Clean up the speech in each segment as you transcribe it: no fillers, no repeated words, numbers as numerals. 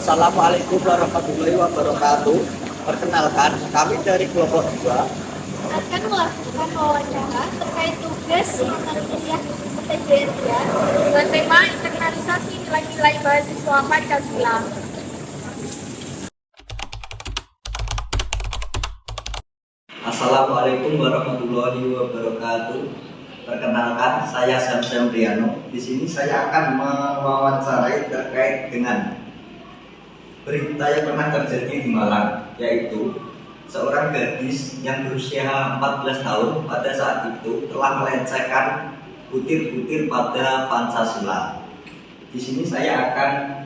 Assalamualaikum warahmatullahi wabarakatuh. Perkenalkan, kami dari kelompok 2. Akan melakukan wawancara terkait tugas mata kuliah PTJRIA dengan tema internalisasi nilai-nilai mahasiswa Pancasila. Assalamualaikum warahmatullahi wabarakatuh. Perkenalkan, saya Syamsiam Riano. Di sini saya akan mewawancarai terkait dengan berita yang pernah terjadi di Malang, yaitu seorang gadis yang berusia 14 tahun pada saat itu telah melecehkan butir-butir pada Pancasila. Di sini saya akan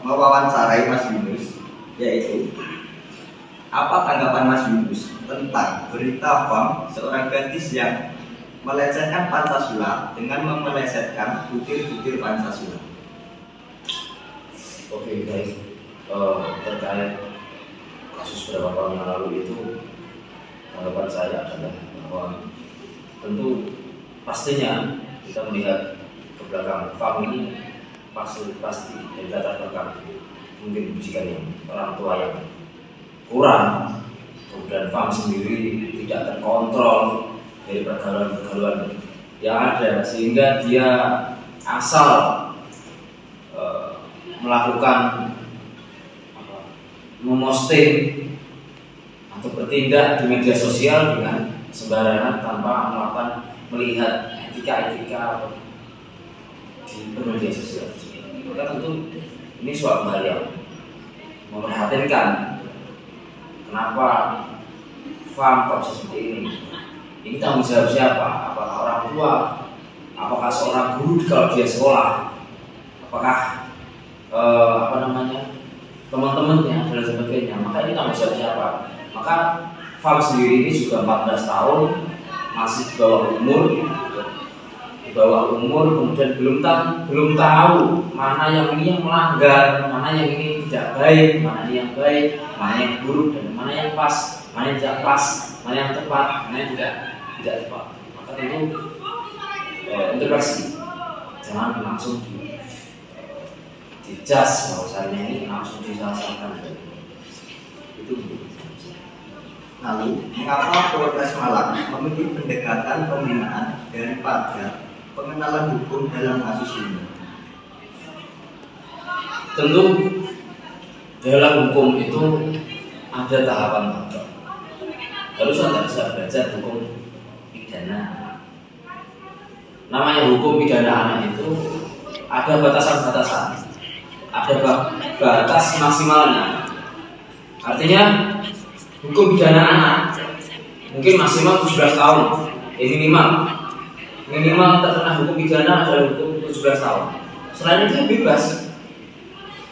mewawancarai Mas Yunus, yaitu apa tanggapan Mas Yunus tentang berita FAM seorang gadis yang melecehkan Pancasila dengan memelesetkan butir-butir Pancasila? Oke, baik. Terkait kasus beberapa tahun yang lalu itu, tanggapan saya adalah bahwa tentu pastinya kita melihat ke belakang FAM ini pasti dari latar belakang mungkin pendidikan orang tua yang kurang, kemudian FAM sendiri tidak terkontrol dari pergaulan-pergaulan yang ada, sehingga dia asal melakukan memosting atau bertindak di media sosial dengan sembarangan tanpa melihat etika-etika di media sosial. Maka tentu ini suatu hal yang memprihatinkan. Kenapa FAM kok bisa seperti ini? Ini tanggung jawab siapa? Apakah orang tua? Apakah seorang guru kalau dia sekolah? Apakah teman-temannya dan sebagainya? Maka ini tanggung jawab siapa? Maka FAM sendiri ini juga 14 tahun, masih di bawah umur, kemudian belum tahu mana yang ini yang melanggar, mana yang ini tidak baik, mana yang baik, mana yang buruk, dan mana yang pas, mana yang tidak pas, mana yang tepat, mana yang tidak tepat. Maka tentu intervensi, jangan langsung dijas bahwasannya ini langsung disalahkan. Itu. Lalu, mengapa Polres Malang memilih pendekatan pembinaan daripada pengenalan hukum dalam kasus ini? Tentu dalam hukum itu ada tahapan. Harus Anda bisa belajar hukum pidana. Namanya hukum pidana anak itu ada batasan-batasan, ada batas maksimalnya. Artinya hukum pidana anak mungkin maksimal 17 tahun, minimal terkena hukum pidana adalah hukum 17 tahun. Selain itu bebas.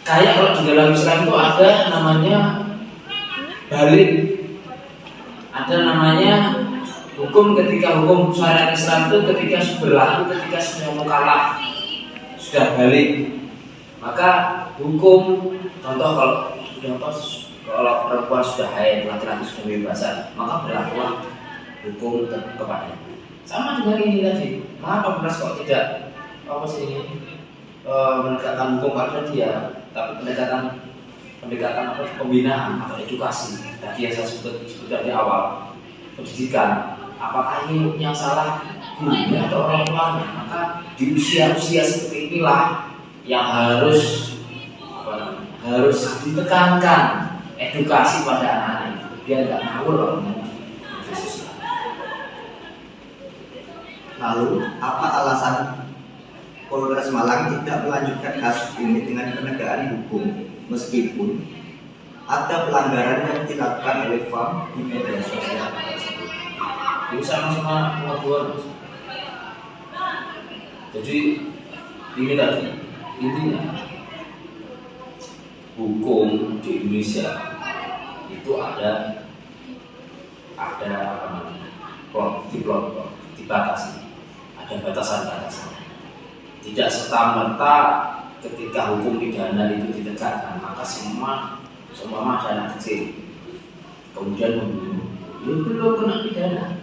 Kayak kalau di dalam Islam itu ada namanya balik, ada namanya hukum syariat Islam itu ketika berlaku, ketika sudah mukallaf, sudah balik. Maka hukum, contoh kalau perempuan sudah haid, laki-laki sudah bebasan, maka berlakulah hukum kepadanya. Sama dengan ini tadi, mengapa Polres kok tidak menegakkan hukum pada dia, tapi pendekatan pembinaan atau edukasi tadi yang saya sebut dari awal, pendidikan. Apakah ini yang salah gurunya atau orang tuanya? Maka di usia seperti inilah yang harus ditekankan edukasi pada anak-anak itu biar nggak ngawur orang. Lalu, apa alasan Polres Malang tidak melanjutkan kasus ini dengan penegakan hukum meskipun ada pelanggaran yang dilakukan oleh FAM di media sosial? Ini sama-sama pengaduan. Jadi ini tadi intinya hukum di Indonesia itu ada dibatasi, ada batasan-batasan. Tidak serta-merta ketika hukum pidana itu ditegakkan maka semua ada anak kecil kemudian membunuh, dia belum kena pidana,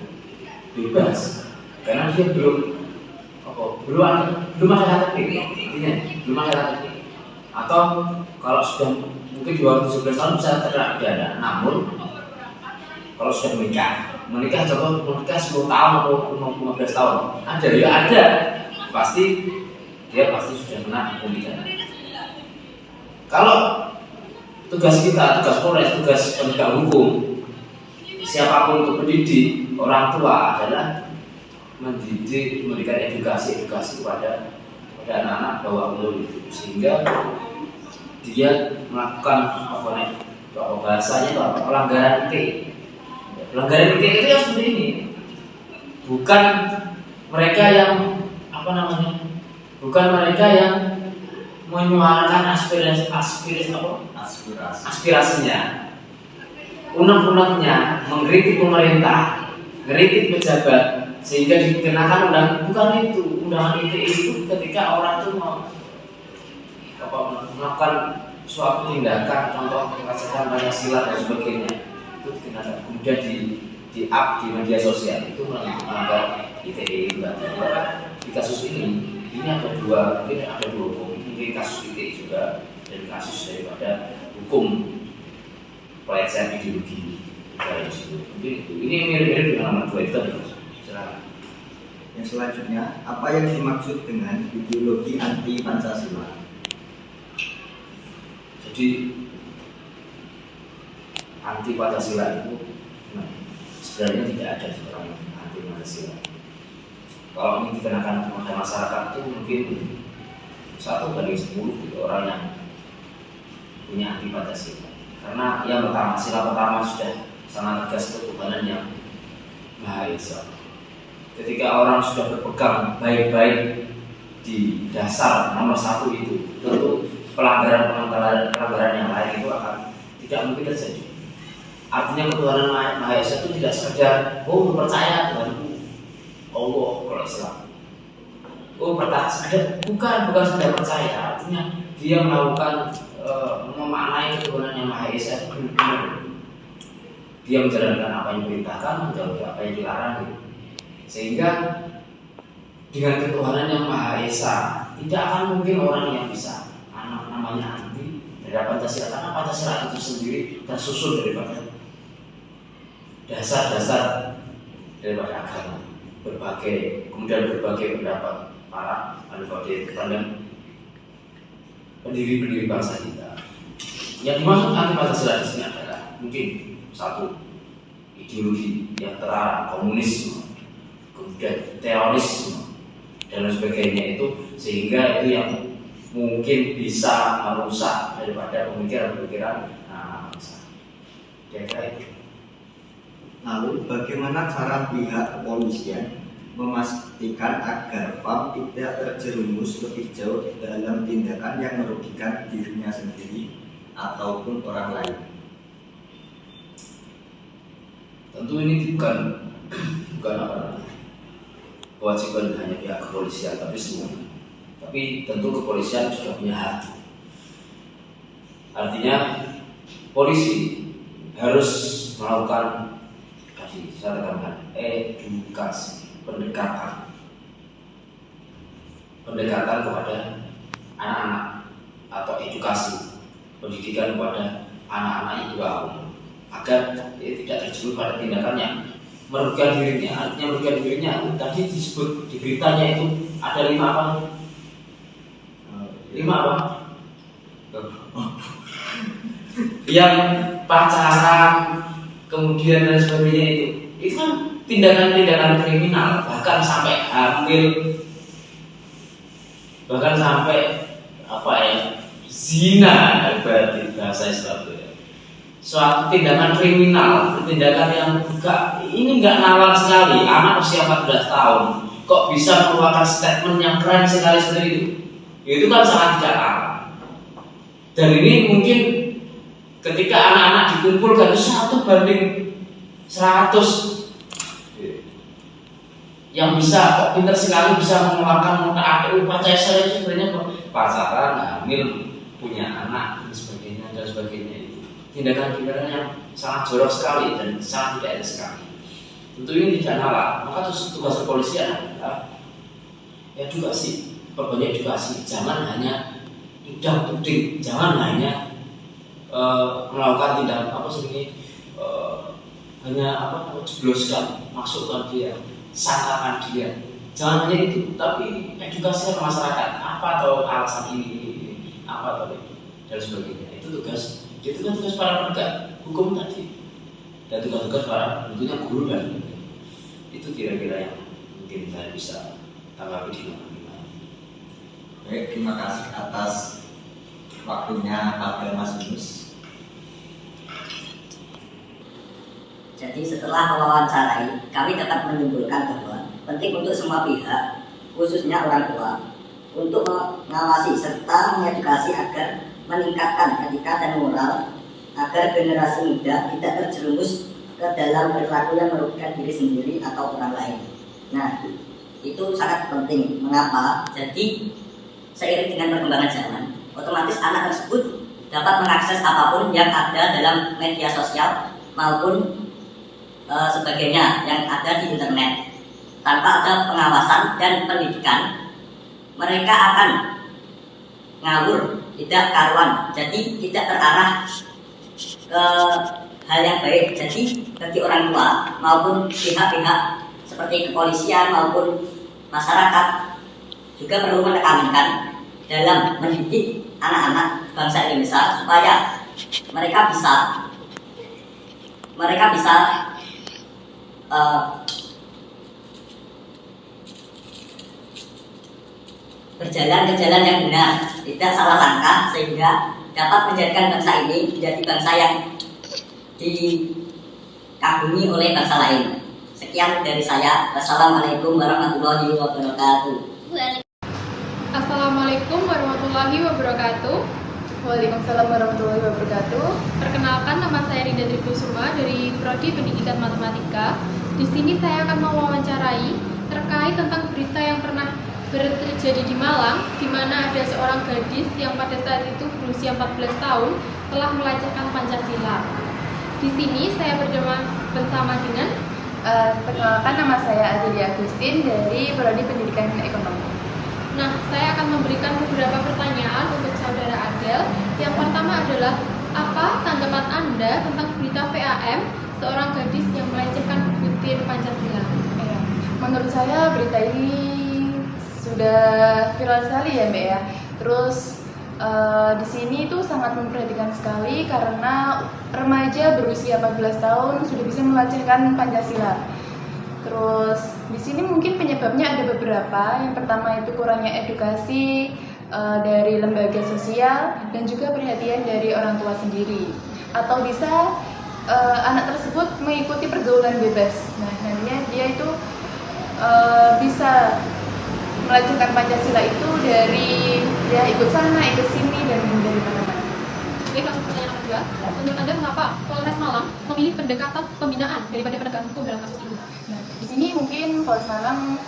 bebas karena dia belum ada KTP, intinya belum ada KTP. Atau kalau sudah mungkin di bawah 17 tahun bisa terkena pidana. Namun kalau sudah menikah contoh menikah 10 tahun atau 15 tahun, ada pasti dia pasti sudah kena hukum pidana. Kalau tugas kita, tugas Polres, tugas penegak hukum, siapapun untuk mendidik orang tua adalah mendidik, memberikan edukasi kepada anak-anak bahwa umur itu, sehingga dia melakukan bahasanya pelanggaran ITE. Pelanggaran ITE itu yang seperti ini, bukan mereka yang bukan mereka yang menyuarakan aspirasinya, unek-uneknya mengkritik pemerintah, mengkritik pejabat, sehingga dikenakan bukan itu. Undangan itu ketika orang itu melakukan suatu tindakan, contoh menghasilkan Pancasila dan sebagainya, itu dikenakan. Kemudian di-up di media sosial itu melanggar ITE. Di kasus ini ada dua hukum, mungkin kasus ITE juga dan kasus daripada hukum pelecehan ideologi. Ini mirip-mirip dengan nomor 2 itu tadi. Yang selanjutnya, apa yang dimaksud dengan ideologi anti Pancasila? Jadi anti Pancasila itu sebenarnya tidak ada orang yang anti Pancasila. Kalau ini dikenakan kepada masyarakat itu mungkin 1/10 orang yang punya anti Pancasila. Karena yang pertama, sila pertama sudah sangat tegas ketuhanan yang Maha Esa. Ketika orang sudah berpegang baik-baik di dasar nomor 1 itu, tentu pelanggaran yang lain itu akan tidak mungkin terjadi. Artinya ketuhanan Maha Esa itu tidak sekedar percaya Tuhanku Allah kalau Islam. Bukan sekedar percaya, artinya dia melakukan memaknai ketuhanan yang Maha Esa itu benar-benar. Dia menjalankan apa yang diperintahkan, menjauhi apa yang dilarang. Sehingga dengan ketuhanan yang Maha Esa tidak akan mungkin orang yang bisa namanya anti terhadap Pancasila, karena Pancasila itu sendiri tersusun daripada dasar-dasar daripada agama, kemudian berbagai pendapat para pendiri bangsa kita. Yang dimaksud anti Pancasila di sini adalah mungkin satu, ideologi yang terarah, komunisme, kemudian terorisme dan sebagainya itu, sehingga itu yang mungkin bisa merusak daripada pemikiran bangsa. Kira-kira itu. Lalu bagaimana cara pihak kepolisian memastikan agar PAM tidak terjerumus lebih jauh dalam tindakan yang merugikan dirinya sendiri ataupun orang lain? Tentu ini bukan kewajiban hanya pihak kepolisian, tapi semua. Tapi tentu kepolisian sudah punya hak. Artinya polisi harus melakukan saya katakan edukasi, pendekatan kepada anak-anak, atau edukasi pendidikan kepada anak-anak yang di bawah umur, agar dia tidak terjerumus pada tindakan yang merugikan dirinya. Artinya merugikan dirinya tadi disebut di beritanya itu ada 5 apa? 5 apa? Yang pacaran kemudian dan sebagainya itu kan tindakan-tindakan kriminal, bahkan sampai hamil, bahkan sampai zina, berarti bahasa Islam itu ya. Suatu tindakan kriminal, tindakan yang enggak nalar sekali. Anak usia 14 tahun kok bisa mengeluarkan statement yang keren sekali seperti itu. Itu kan sangat tidak nalar. Dan ini mungkin ketika anak-anak dikumpulkan 1/100 yang bisa kok pintar sekali bisa mengeluarkan Pancasila itu sebenarnya pacaran, hamil, punya anak dan sebagainya itu tindakan-tindakan yang sangat jorok sekali dan sangat tidak etis sekali. Tentu ini tidak nalar. Maka tugas kepolisian adalah edukasi, perbanyak edukasi. Jangan hanya tidak tuding, jangan hanya melakukan tindakan apa sih ini, hanya apa jebloskan, masukkan dia, sangkakan dia. Jangan hanya itu, tapi edukasi ke masyarakat. Apa atau alasan ini, apa atau itu dan sebagainya. Itu tugas para penegak hukum tadi dan tugas para tentunya guru dan itu kira-kira yang mungkin saya bisa tanggapi di mana. Baik, terima kasih atas waktunya Pak Mas Yunus. Jadi setelah mewawancarai, kami dapat menyimpulkan bahwa penting untuk semua pihak, khususnya orang tua, untuk mengawasi serta mengedukasi agar meningkatkan etika dan moral, agar generasi muda tidak terjerumus ke dalam perilaku yang merugikan diri sendiri atau orang lain. Nah, itu sangat penting. Mengapa? Jadi seiring dengan perkembangan zaman, otomatis anak tersebut dapat mengakses apapun yang ada dalam media sosial maupun sebagainya yang ada di internet. Tanpa ada pengawasan dan pendidikan, mereka akan ngawur, tidak karuan, jadi tidak terarah ke hal yang baik. Jadi bagi orang tua maupun pihak-pihak seperti kepolisian maupun masyarakat juga perlu menekankan dalam mendidik anak-anak bangsa Indonesia supaya mereka bisa berjalan ke jalan yang benar, tidak salah langkah, sehingga dapat menjadikan bangsa ini menjadi bangsa yang dikagumi oleh bangsa lain. Sekian dari saya. Wassalamualaikum warahmatullahi wabarakatuh. Assalamualaikum warahmatullahi wabarakatuh. Waalaikumsalam warahmatullahi wabarakatuh. Perkenalkan, nama saya Rinda Trikusuma dari Prodi Pendidikan Matematika. Di sini saya akan mewawancarai terkait tentang berita yang pernah terjadi di Malang, di mana ada seorang gadis yang pada saat itu berusia 14 tahun telah melecehkan Pancasila. Di sini saya bersama dengan Perkenalkan, nama saya Adelia Agustin dari Prodi Pendidikan Ekonomi. Nah, saya akan memberikan beberapa pertanyaan untuk saudara Adel. Yang pertama adalah, apa tanggapan Anda tentang berita PAM, seorang gadis yang melecehkan butir Pancasila? Ya, menurut saya berita ini sudah viral sekali ya Mbak ya. Terus di sini itu sangat memperhatikan sekali karena remaja berusia 14 tahun sudah bisa melecehkan Pancasila. Terus di sini mungkin penyebabnya ada beberapa. Yang pertama itu kurangnya edukasi dari lembaga sosial dan juga perhatian dari orang tua sendiri. Atau bisa anak tersebut mengikuti pergaulan bebas. Nah, nantinya dia itu bisa melecehkan Pancasila itu dari ya ikut sana, ikut sini dan dari mana-mana. Baik, langsung pertanyaan kedua. Menurut Anda mengapa Polres Malang memilih pendekatan pembinaan daripada penegakan hukum dalam kasus ini? Nah, di sini mungkin Polres Malang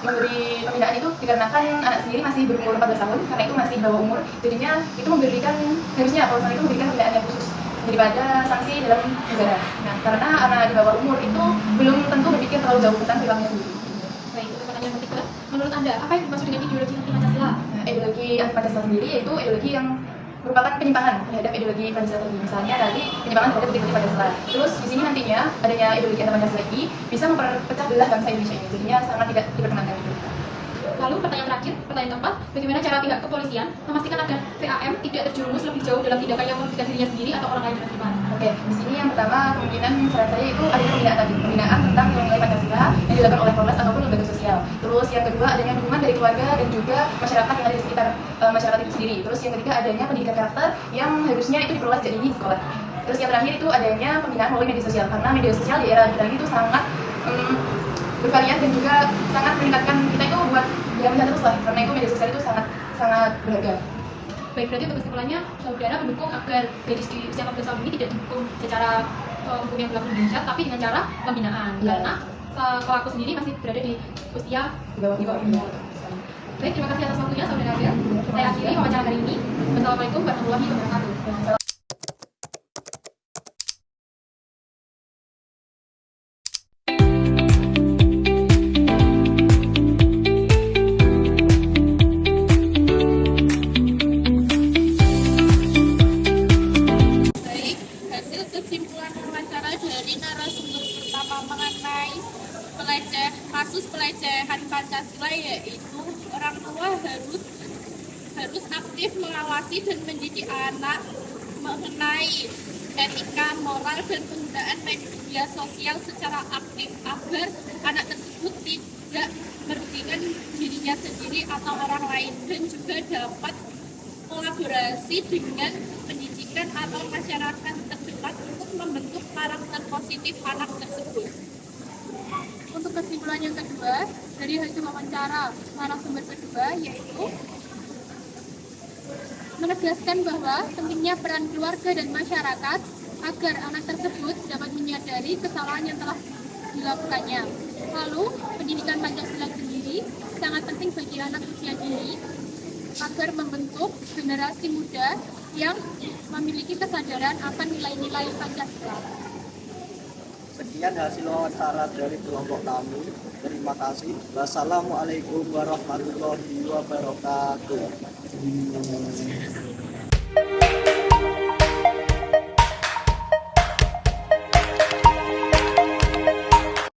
memberi pembinaan itu dikarenakan anak sendiri masih berumur 14 tahun, karena itu masih bawah umur. Jadinya itu harusnya Polres Malang itu memberikan pembinaan yang khusus daripada sanksi dalam negara. Nah, karena anak di bawah umur itu belum tentu berpikir terlalu jauh tentang perilakunya sendiri. Baik, untuk pertanyaan ketiga, menurut Anda apa yang dimaksud dengan ideologi anti Pancasila? Nah, ideologi anti Pancasila sendiri yaitu ideologi yang merupakan penyimpangan terhadap ideologi Pancasila tadi. Misalnya tadi penyimpangan terhadap ideologi Pancasila. Terus di sini nantinya adanya ideologi anti Pancasila ini bisa memperpecah belah bangsa Indonesia ini. Jadinya sangat tidak diperkenankan itu. Lalu pertanyaan terakhir, pertanyaan keempat, bagaimana cara pihak kepolisian memastikan agar PAM tidak terjerumus lebih jauh dalam tindakan yang merugikan dirinya sendiri atau orang lain dengan terlibat? Oke, di sini yang pertama kemungkinan saran saya itu adanya pembinaan tentang nilai Pancasila yang dilakukan oleh Polres ataupun lembaga sosial. Terus yang kedua adanya dukungan dari keluarga dan juga masyarakat yang ada di sekitar masyarakat itu sendiri. Terus yang ketiga adanya pendidikan karakter yang harusnya itu diperluas jadi di sekolah. Terus yang terakhir itu adanya pembinaan melalui media sosial, karena media sosial di era kita ini itu sangat bervarian dan juga sangat meningkatkan kita itu buat jalan terus lah, karena itu media sosial itu sangat berharga. Baik, berarti untuk kesimpulannya, saudara mendukung agar gadis di usia 14 tahun ini tidak dihukum secara hukum yang berlaku di Indonesia, tapi dengan cara pembinaan, karena pelaku sendiri masih berada di usia di bawah umur. Baik, terima kasih atas waktunya saudara Adel. Saya akhiri wawancara hari ini. Wassalamualaikum warahmatullahi wabarakatuh. Jadi narasumber pertama mengenai kasus pelecehan Pancasila, yaitu orang tua harus aktif mengawasi dan mendidik anak mengenai etika, moral, dan penggunaan media sosial secara aktif agar anak tersebut tidak merugikan dirinya sendiri atau orang lain, dan juga dapat kolaborasi dengan pendidikan atau masyarakat terdekat untuk membentuk karakter positif anak tersebut. Untuk kesimpulan yang kedua, dari hasil wawancara narasumber kedua, yaitu menegaskan bahwa pentingnya peran keluarga dan masyarakat agar anak tersebut dapat menyadari kesalahan yang telah dilakukannya. Lalu, pendidikan Pancasila sendiri sangat penting bagi anak usia dini agar membentuk generasi muda yang memiliki kesadaran akan nilai-nilai Pancasila. Sekian hasil wawancara dari kelompok kami. Terima kasih. Wassalamualaikum warahmatullahi wabarakatuh.